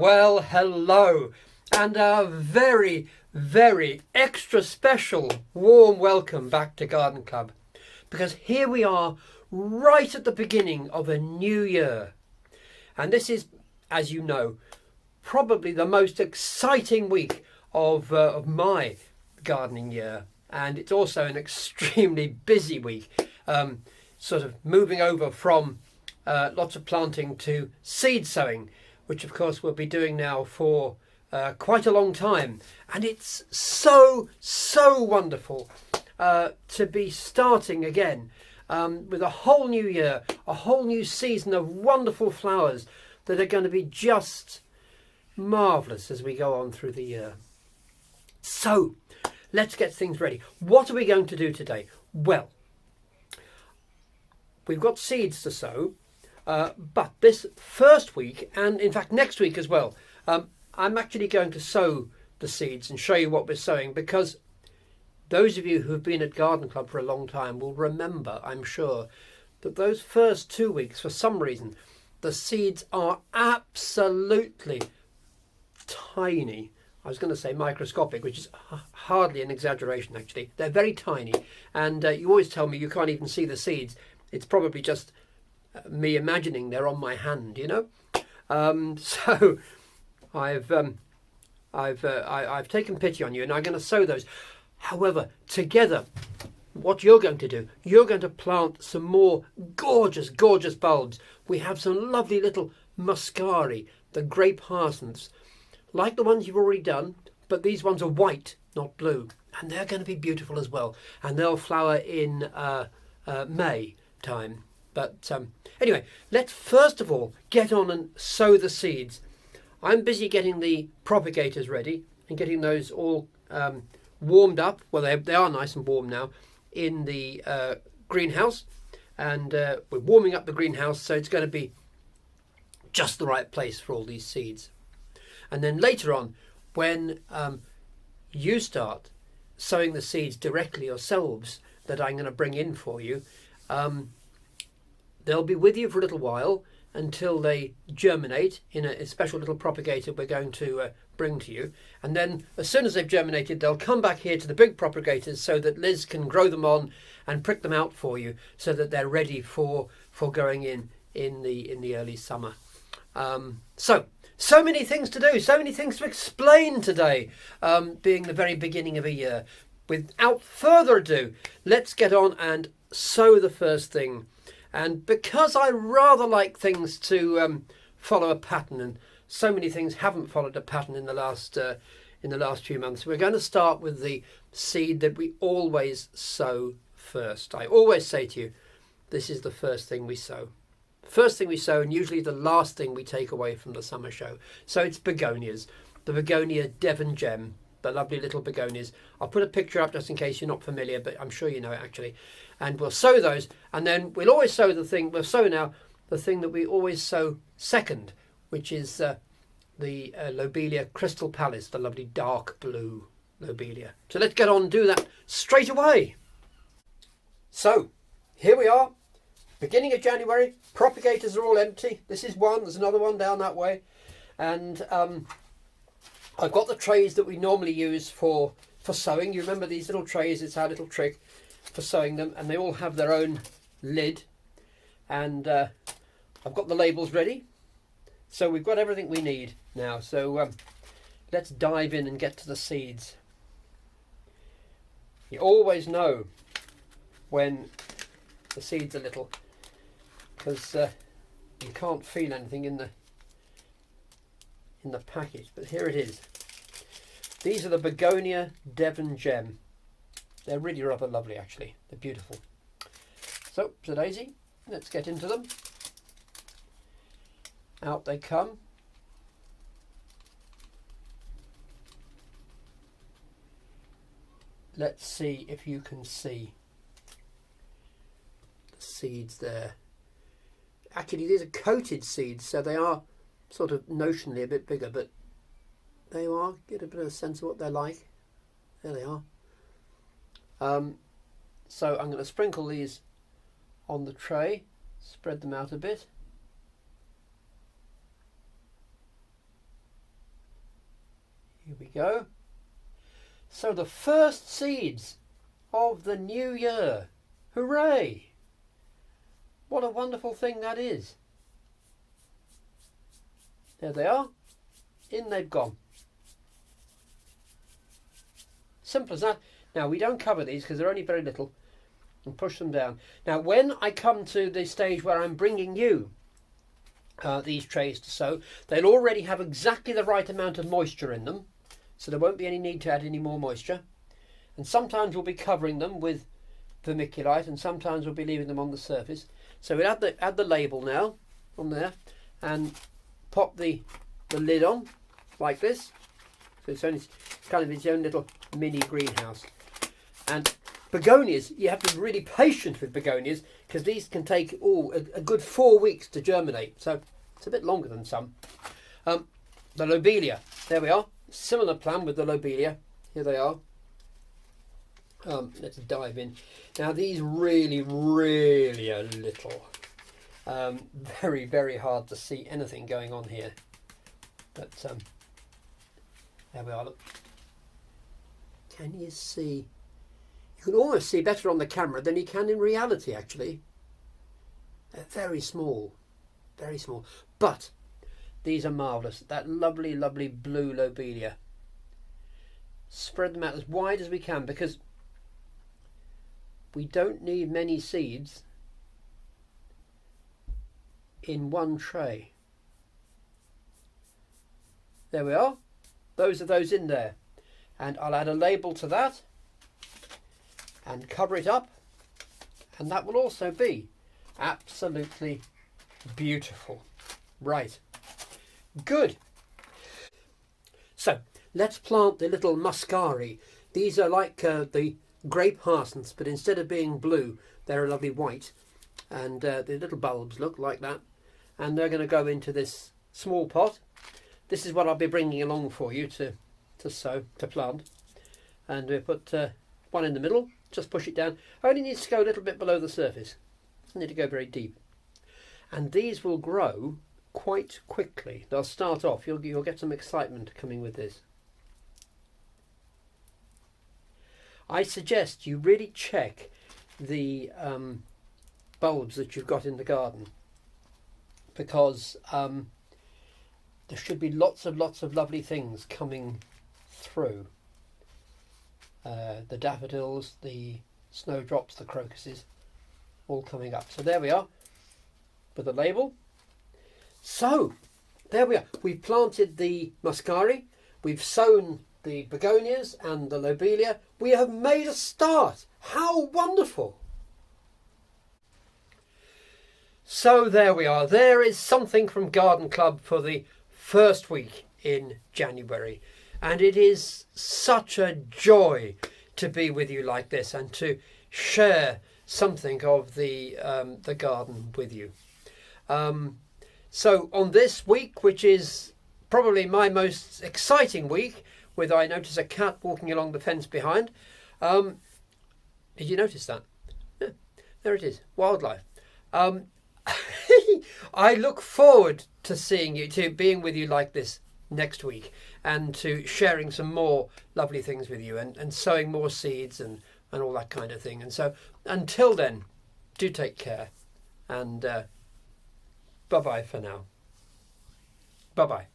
Well, hello, and a very, very extra special warm welcome back to Garden Club, because here we are right at the beginning of a new year. And this is, as you know, probably the most exciting week of my gardening year. And it's also an extremely busy week, sort of moving over from lots of planting to seed sowing, which of course we'll be doing now for quite a long time. And it's so wonderful to be starting again with a whole new year, a whole new season of wonderful flowers that are going to be just marvellous as we go on through the year. So let's get things ready. What are we going to do today? Well, we've got seeds to sow. But this first week, and in fact next week as well, I'm actually going to sow the seeds and show you what we're sowing, because those of you who have been at Garden Club for a long time will remember, I'm sure, that those first 2 weeks, for some reason, the seeds are absolutely tiny. I was going to say microscopic, which is hardly an exaggeration actually. They're very tiny, and you always tell me you can't even see the seeds. It's probably just me imagining they're on my hand, you know. So I've taken pity on you, and I'm going to sow those. However, together, what you're going to do, you're going to plant some more gorgeous bulbs. We have some lovely little muscari, the grape hyacinths, like the ones you've already done, but these ones are white, not blue, and they're going to be beautiful as well, and they'll flower in May time. But anyway, let's first of all get on and sow the seeds. I'm busy getting the propagators ready and getting those all warmed up. Well, they are nice and warm now in the greenhouse, and we're warming up the greenhouse, so it's going to be just the right place for all these seeds. And then later on, when you start sowing the seeds directly yourselves that I'm going to bring in for you, they'll be with you for a little while until they germinate in a special little propagator we're going to bring to you. And then as soon as they've germinated, they'll come back here to the big propagators so that Liz can grow them on and prick them out for you so that they're ready for going in the early summer. So many things to do, so many things to explain today, being the very beginning of a year. Without further ado, let's get on and sow the first thing. And because I rather like things to follow a pattern, and so many things haven't followed a pattern in the last few months, we're going to start with the seed that we always sow first. I always say to you, this is the first thing we sow. First thing we sow, and usually the last thing we take away from the summer show. So it's begonias, the begonia Devon Gem, the lovely little begonias. I'll put a picture up just in case you're not familiar, but I'm sure you know it actually. And we'll sow those, and then we'll always sow we'll sow now the thing that we always sow second, which is the Lobelia Crystal Palace, the lovely dark blue Lobelia. So let's get on and do that straight away. So here we are, beginning of January. Propagators are all empty. This is one, there's another one down that way. And I've got the trays that we normally use for sowing. You remember these little trays? It's our little trick for sowing them, and they all have their own lid. And I've got the labels ready. So we've got everything we need now. So let's dive in and get to the seeds. You always know when the seeds are little, because you can't feel anything in the packet. But here it is. These are the Begonia Devon Gem. They're really rather lovely actually. They're beautiful. So daisy, let's get into them. Out they come. Let's see if you can see the seeds there. Actually, these are coated seeds, so they are sort of notionally a bit bigger, but there you are. Get a bit of a sense of what they're like. There they are. So I'm going to sprinkle these on the tray, spread them out a bit. go. So the first seeds of the new year. Hooray! What a wonderful thing that is. There they are. In they've gone. Simple as that. Now we don't cover these because they're only very little, and push them down. Now when I come to the stage where I'm bringing you these trays to sow, they'll already have exactly the right amount of moisture in them, so there won't be any need to add any more moisture. And sometimes we'll be covering them with vermiculite, and sometimes we'll be leaving them on the surface. So we'll add the label now on there, and pop the lid on like this. So it's only kind of its own little mini greenhouse. And begonias, you have to be really patient with begonias because these can take a good 4 weeks to germinate. So it's a bit longer than some. The lobelia, there we are. Similar plan with the lobelia. Here they are. Let's dive in. Now these really are little. Very, very hard to see anything going on here. But there we are. Look. Can you see? You can almost see better on the camera than you can in reality, actually. They're very small. Very small. But these are marvellous. That lovely, lovely blue lobelia. Spread them out as wide as we can because we don't need many seeds in one tray. There we are. Those are those in there. And I'll add a label to that and cover it up, and that will also be absolutely beautiful. Right, good. So let's plant the little muscari. These are like the grape hyacinths, but instead of being blue, they're a lovely white, and the little bulbs look like that, and they're going to go into this small pot. This is what I'll be bringing along for you to plant, and we put one in the middle. Just push it down. Only needs to go a little bit below the surface. Doesn't need to go very deep. And these will grow quite quickly. They'll start off. You'll get some excitement coming with this. I suggest you really check the bulbs that you've got in the garden, because there should be lots of lovely things coming through. The daffodils, the snowdrops, the crocuses, all coming up. So there we are with the label. So there we are. We've planted the muscari, we've sown the begonias and the lobelia. We have made a start. How wonderful! So there we are. There is something from Garden Club for the first week in January. And it is such a joy to be with you like this and to share something of the garden with you. So on this week, which is probably my most exciting week, with I notice a cat walking along the fence behind. Did you notice that? Yeah, there it is, wildlife. I look forward to seeing you, to being with you like this next week, and to sharing some more lovely things with you, and sowing more seeds and all that kind of thing. And so until then, do take care, and bye bye for now. Bye bye.